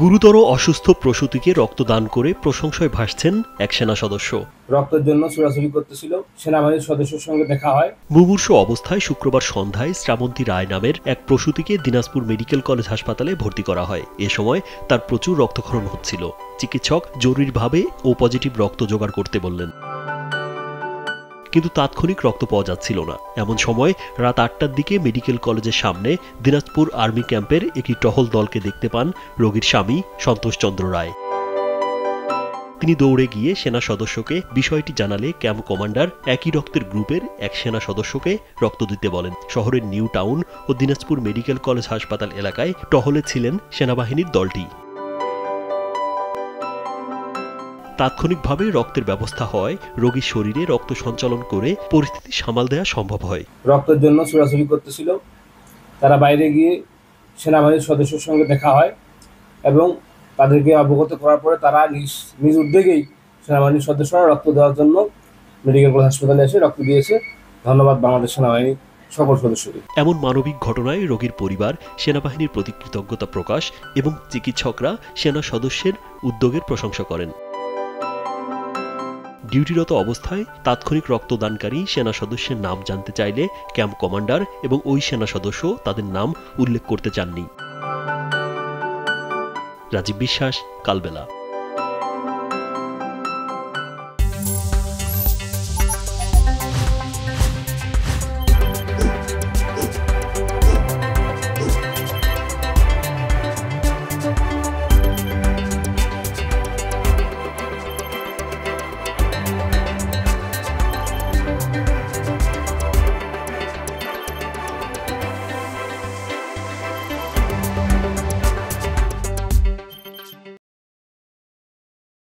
গুরুতর অসুস্থ প্রসূতিকে রক্তদান করে প্রশংসায় ভাসছেন এক সেনা সদস্য। রক্তের জন্য ছোড়াছুড়ি করতেছিল, সেনাবাহিনীর সদস্যের সঙ্গে দেখা হয়। মুমূর্ষু অবস্থায় শুক্রবার সন্ধ্যায় শ্রাবন্তী রায় নামের এক প্রসূতিকে দিনাজপুর মেডিকেল কলেজ হাসপাতালে ভর্তি করা হয়। এ সময় তার প্রচুর রক্তক্ষরণ হচ্ছিল। চিকিৎসক জরুরিভাবে ও পজিটিভ রক্ত জোগাড় করতে বললেন, কিন্তু তাৎক্ষণিক রক্ত পাওয়া যাচ্ছিল না। এমন সময় রাত ৮টার দিকে মেডিকেল কলেজের সামনে দিনাজপুর আর্মি ক্যাম্পের একটি টহল দলকে দেখতে পান রোগীর স্বামী সন্তোষ চন্দ্র রায়। তিনি দৌড়ে গিয়ে সেনা সদস্যকে বিষয়টি জানালে ক্যাম্প কমান্ডার একই রক্তের গ্রুপের এক সেনা সদস্যকে রক্ত দিতে বলেন। শহরের নিউ টাউন ও দিনাজপুর মেডিকেল কলেজ হাসপাতাল এলাকায় টহলে ছিলেন সেনাবাহিনীর দলটি। তাৎক্ষণিকভাবে রক্তের ব্যবস্থা হয়, রোগীর শরীরে রক্ত সঞ্চালন করে পরিস্থিতি সামাল দেওয়া সম্ভব হয়। রক্তের জন্য ছোড়াছুড়ি করতেছিল, তারা বাইরে গিয়ে সেনাবাহিনীর সদস্যের সঙ্গে দেখা হয় এবং তাদেরকে অবগত করার পরে তারা নিজ উদ্যোগেই সেনাবাহিনীর সদস্যরা রক্ত দেওয়ার জন্য মেডিকেল কলেজ হাসপাতালে এসে রক্ত দিয়েছে। ধন্যবাদ বাংলাদেশ সেনাবাহিনী সকল সদস্যকে। এমন মানবিক ঘটনায় রোগীর পরিবার সেনাবাহিনীর প্রতি কৃতজ্ঞতা প্রকাশ এবং চিকিৎসকরা সেনা সদস্যের উদ্যোগের প্রশংসা করেন। ডিউটিরত অবস্থায় তাৎক্ষণিক রক্তদানকারী সেনা সদস্যের নাম জানতে চাইলে ক্যাম্প কমান্ডার এবং ওই সেনা সদস্য তাদের নাম উল্লেখ করতে চাননি। রাজীব বিশ্বাস, কালবেলা।